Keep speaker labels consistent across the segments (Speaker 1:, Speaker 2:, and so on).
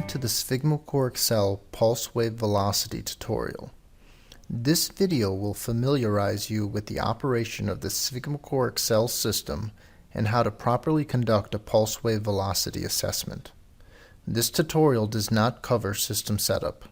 Speaker 1: Welcome to the SphygmoCore Pulse Wave Velocity tutorial. This video will familiarize you with the operation of the SphygmoCore system and how to properly conduct a pulse wave velocity assessment. This tutorial does not cover system setup.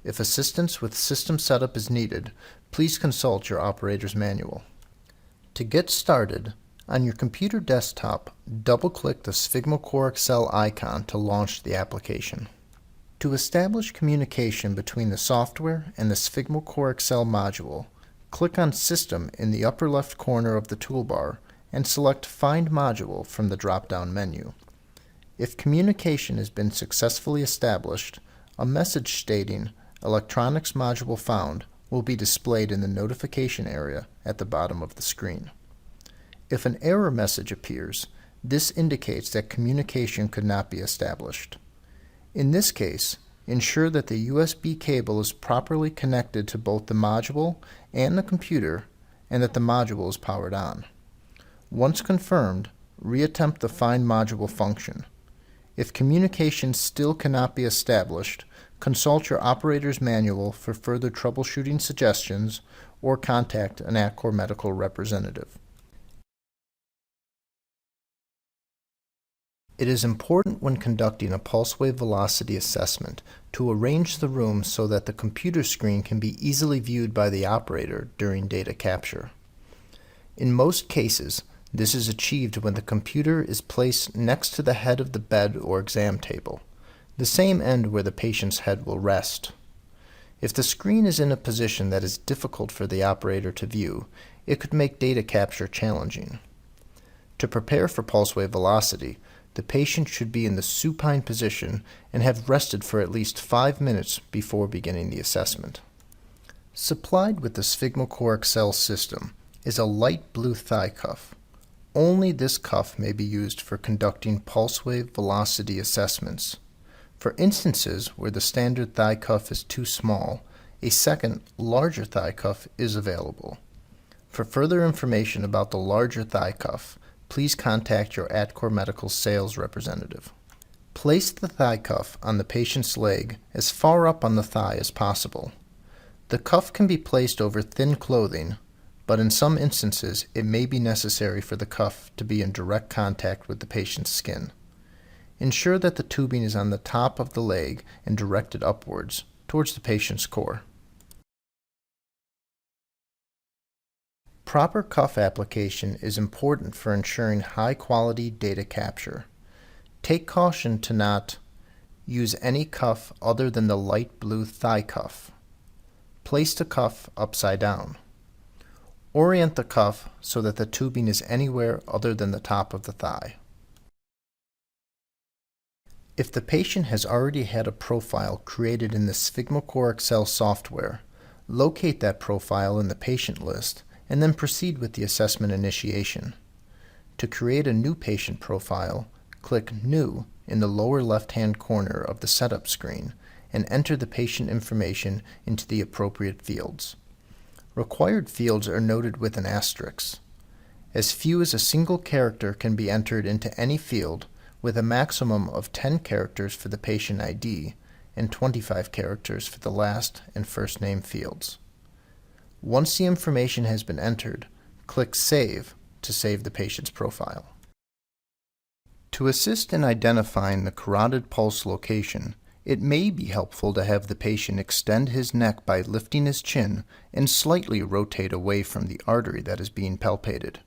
Speaker 1: If assistance with system setup is needed, please consult your operator's manual. To get started, on your computer desktop, double-click the SphygmoCore icon to launch the application. To establish communication between the software and the SphygmoCore module, click on System in the upper left corner of the toolbar and select Find Module from the drop-down menu. If communication has been successfully established, a message stating Electronics Module Found will be displayed in the notification area at the bottom of the screen. If an error message appears, this indicates that communication could not be established. In this case, ensure that the USB cable is properly connected to both the module and the computer and that the module is powered on. Once confirmed, reattempt the Find Module function. If communication still cannot be established, consult your operator's manual for further troubleshooting suggestions or contact an Atcor medical representative. It is important when conducting a pulse wave velocity assessment to arrange the room so that the computer screen can be easily viewed by the operator during data capture. In most cases, this is achieved when the computer is placed next to the head of the bed or exam table, the same end where the patient's head will rest. If the screen is in a position that is difficult for the operator to view, it could make data capture challenging. To prepare for pulse wave velocity, the patient should be in the supine position and have rested for at least 5 minutes before beginning the assessment. Supplied with the SphygmoCore system is a light blue thigh cuff. Only this cuff may be used for conducting pulse wave velocity assessments. For instances where the standard thigh cuff is too small, a second, larger thigh cuff is available. For further information about the larger thigh cuff, please contact your Atcor Medical sales representative. Place the thigh cuff on the patient's leg as far up on the thigh as possible. The cuff can be placed over thin clothing, but in some instances it may be necessary for the cuff to be in direct contact with the patient's skin. Ensure that the tubing is on the top of the leg and directed upwards towards the patient's core. Proper cuff application is important for ensuring high-quality data capture. Take caution to not use any cuff other than the light blue thigh cuff. Place the cuff upside down. Orient the cuff so that the tubing is anywhere other than the top of the thigh. If the patient has already had a profile created in the SphygmoCore software, locate that profile in the patient list and then proceed with the assessment initiation. To create a new patient profile, click New in the lower left-hand corner of the setup screen and enter the patient information into the appropriate fields. Required fields are noted with an asterisk. As few as a single character can be entered into any field, with a maximum of 10 characters for the patient ID and 25 characters for the last and first name fields. Once the information has been entered, click Save to save the patient's profile. To assist in identifying the carotid pulse location, it may be helpful to have the patient extend his neck by lifting his chin and slightly rotate away from the artery that is being palpated.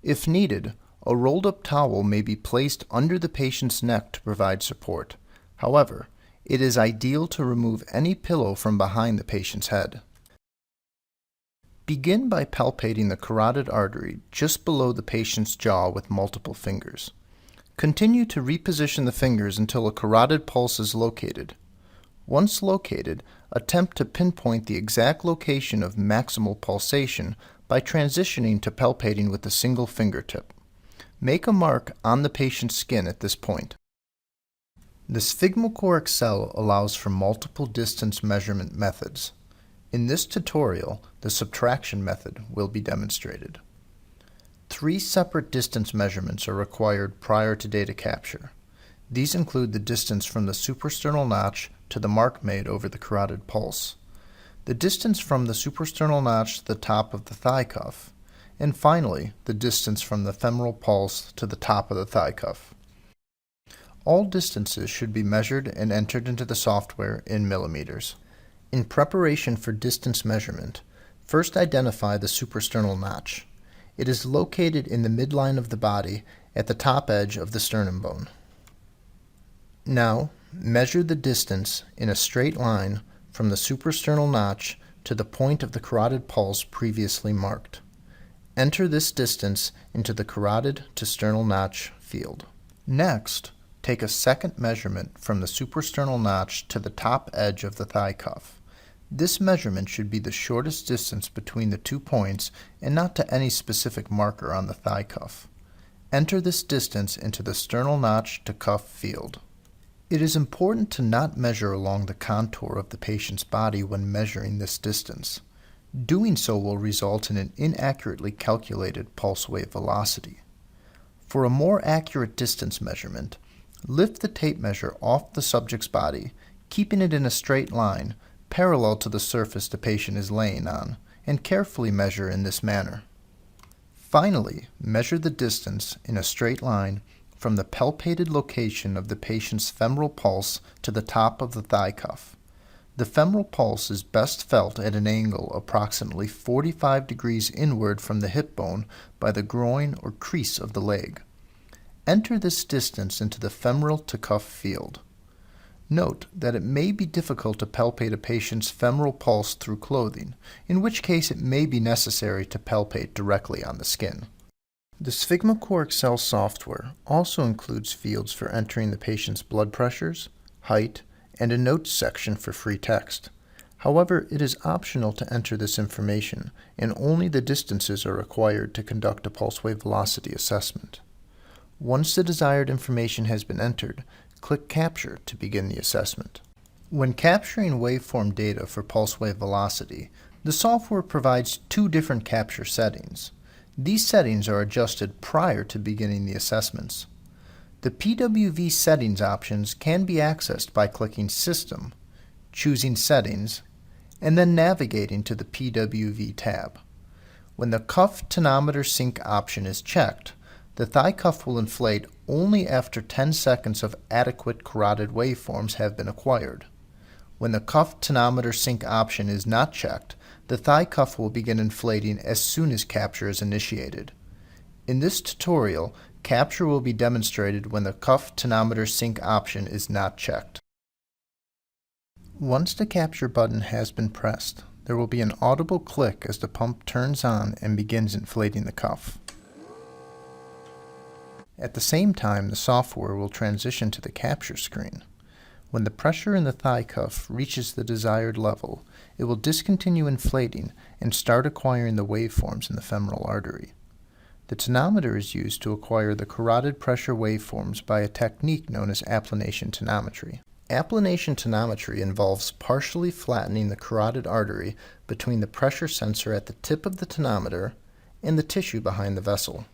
Speaker 1: If needed, a rolled-up towel may be placed under the patient's neck to provide support. However, it is ideal to remove any pillow from behind the patient's head. Begin by palpating the carotid artery just below the patient's jaw with multiple fingers. Continue to reposition the fingers until a carotid pulse is located. Once located, attempt to pinpoint the exact location of maximal pulsation by transitioning to palpating with a single fingertip. Make a mark on the patient's skin at this point. The SphygmoCore allows for multiple distance measurement methods. In this tutorial, the subtraction method will be demonstrated. 3 separate distance measurements are required prior to data capture. These include the distance from the suprasternal notch to the mark made over the carotid pulse, the distance from the suprasternal notch to the top of the thigh cuff, and finally, the distance from the femoral pulse to the top of the thigh cuff. All distances should be measured and entered into the software in millimeters. In preparation for distance measurement, first identify the suprasternal notch. It is located in the midline of the body at the top edge of the sternum bone. Now, measure the distance in a straight line from the suprasternal notch to the point of the carotid pulse previously marked. Enter this distance into the carotid to sternal notch field. Next, take a second measurement from the suprasternal notch to the top edge of the thigh cuff. This measurement should be the shortest distance between the 2 points and not to any specific marker on the thigh cuff. Enter this distance into the sternal notch to cuff field. It is important to not measure along the contour of the patient's body when measuring this distance. Doing so will result in an inaccurately calculated pulse wave velocity. For a more accurate distance measurement, lift the tape measure off the subject's body, keeping it in a straight line parallel to the surface the patient is laying on, and carefully measure in this manner. Finally, measure the distance in a straight line from the palpated location of the patient's femoral pulse to the top of the thigh cuff. The femoral pulse is best felt at an angle approximately 45 degrees inward from the hip bone by the groin or crease of the leg. Enter this distance into the femoral to cuff field. Note that it may be difficult to palpate a patient's femoral pulse through clothing, in which case it may be necessary to palpate directly on the skin. The SphygmoCor Excel software also includes fields for entering the patient's blood pressures, height, and a notes section for free text. However, it is optional to enter this information, and only the distances are required to conduct a pulse wave velocity assessment. Once the desired information has been entered, click Capture to begin the assessment. When capturing waveform data for pulse wave velocity, the software provides 2 different capture settings. These settings are adjusted prior to beginning the assessments. The PWV settings options can be accessed by clicking System, choosing Settings, and then navigating to the PWV tab. When the cuff tonometer sync option is checked, the thigh cuff will inflate only after 10 seconds of adequate carotid waveforms have been acquired. When the cuff tonometer sync option is not checked, the thigh cuff will begin inflating as soon as capture is initiated. In this tutorial, capture will be demonstrated when the cuff tonometer sync option is not checked. Once the capture button has been pressed, there will be an audible click as the pump turns on and begins inflating the cuff. At the same time, the software will transition to the capture screen. When the pressure in the thigh cuff reaches the desired level, it will discontinue inflating and start acquiring the waveforms in the femoral artery. The tonometer is used to acquire the carotid pressure waveforms by a technique known as applanation tonometry. Applanation tonometry involves partially flattening the carotid artery between the pressure sensor at the tip of the tonometer and the tissue behind the vessel.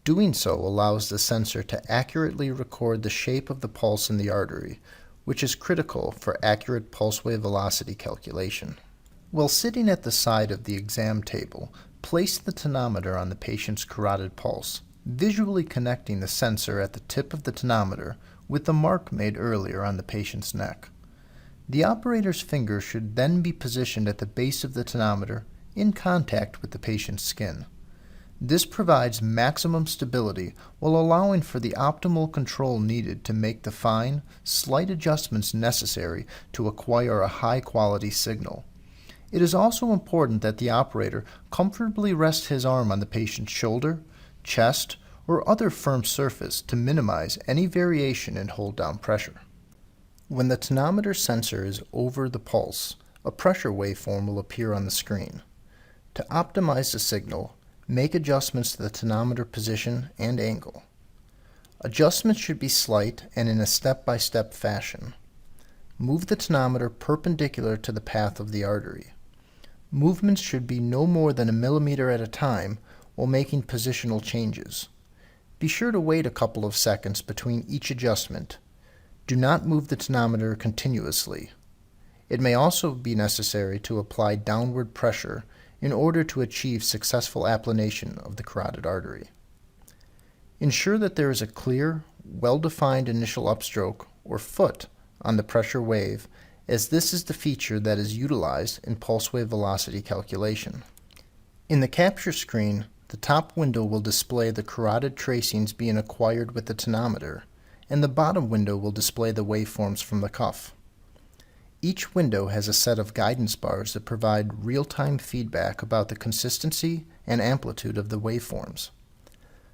Speaker 1: Doing so allows the sensor to accurately record the shape of the pulse in the artery, which is critical for accurate pulse wave velocity calculation. While sitting at the side of the exam table, place the tonometer on the patient's carotid pulse, visually connecting the sensor at the tip of the tonometer with the mark made earlier on the patient's neck. The operator's finger should then be positioned at the base of the tonometer in contact with the patient's skin. This provides maximum stability while allowing for the optimal control needed to make the fine, slight adjustments necessary to acquire a high-quality signal. It is also important that the operator comfortably rest his arm on the patient's shoulder, chest, or other firm surface to minimize any variation in hold-down pressure. When the tonometer sensor is over the pulse, a pressure waveform will appear on the screen. To optimize the signal, make adjustments to the tonometer position and angle. Adjustments should be slight and in a step-by-step fashion. Move the tonometer perpendicular to the path of the artery. Movements should be no more than 1 millimeter at a time while making positional changes. Be sure to wait a couple of seconds between each adjustment. Do not move the tonometer continuously. It may also be necessary to apply downward pressure in order to achieve successful applanation of the carotid artery. Ensure that there is a clear, well-defined initial upstroke or foot on the pressure wave, as this is the feature that is utilized in pulse wave velocity calculation. In the capture screen, the top window will display the carotid tracings being acquired with the tonometer, and the bottom window will display the waveforms from the cuff. Each window has a set of guidance bars that provide real-time feedback about the consistency and amplitude of the waveforms.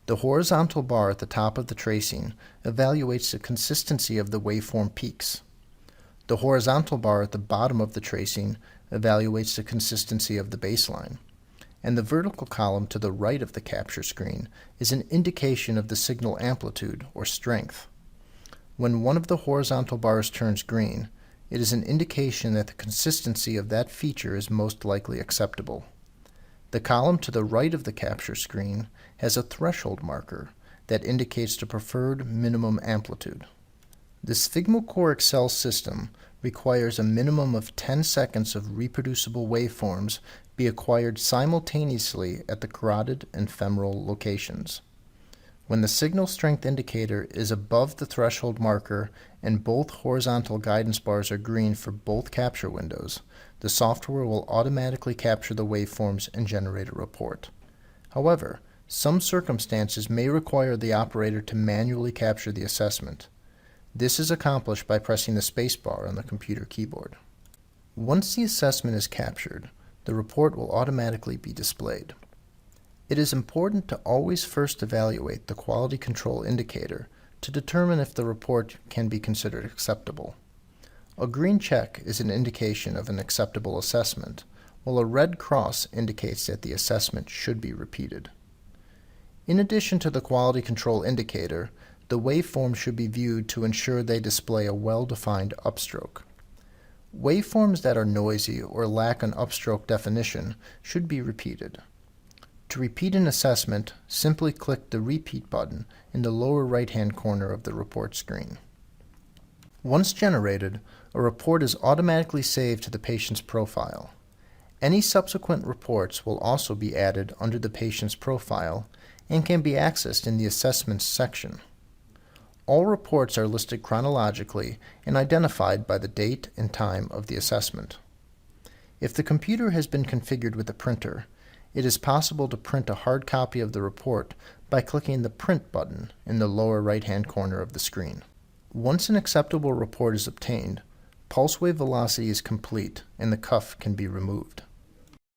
Speaker 1: The horizontal bar at the top of the tracing evaluates the consistency of the waveform peaks. The horizontal bar at the bottom of the tracing evaluates the consistency of the baseline, and the vertical column to the right of the capture screen is an indication of the signal amplitude or strength. When one of the horizontal bars turns green, it is an indication that the consistency of that feature is most likely acceptable. The column to the right of the capture screen has a threshold marker that indicates the preferred minimum amplitude. The sphygmochoric cell system requires a minimum of 10 seconds of reproducible waveforms be acquired simultaneously at the carotid and femoral locations. When the signal strength indicator is above the threshold marker and both horizontal guidance bars are green for both capture windows, the software will automatically capture the waveforms and generate a report. However, some circumstances may require the operator to manually capture the assessment. This is accomplished by pressing the spacebar on the computer keyboard. Once the assessment is captured, the report will automatically be displayed. It is important to always first evaluate the quality control indicator to determine if the report can be considered acceptable. A green check is an indication of an acceptable assessment, while a red cross indicates that the assessment should be repeated. In addition to the quality control indicator, the waveform should be viewed to ensure they display a well-defined upstroke. Waveforms that are noisy or lack an upstroke definition should be repeated. To repeat an assessment, simply click the Repeat button in the lower right-hand corner of the report screen. Once generated, a report is automatically saved to the patient's profile. Any subsequent reports will also be added under the patient's profile and can be accessed in the Assessments section. All reports are listed chronologically and identified by the date and time of the assessment. If the computer has been configured with a printer, it is possible to print a hard copy of the report by clicking the Print button in the lower right-hand corner of the screen. Once an acceptable report is obtained, pulse wave velocity is complete and the cuff can be removed.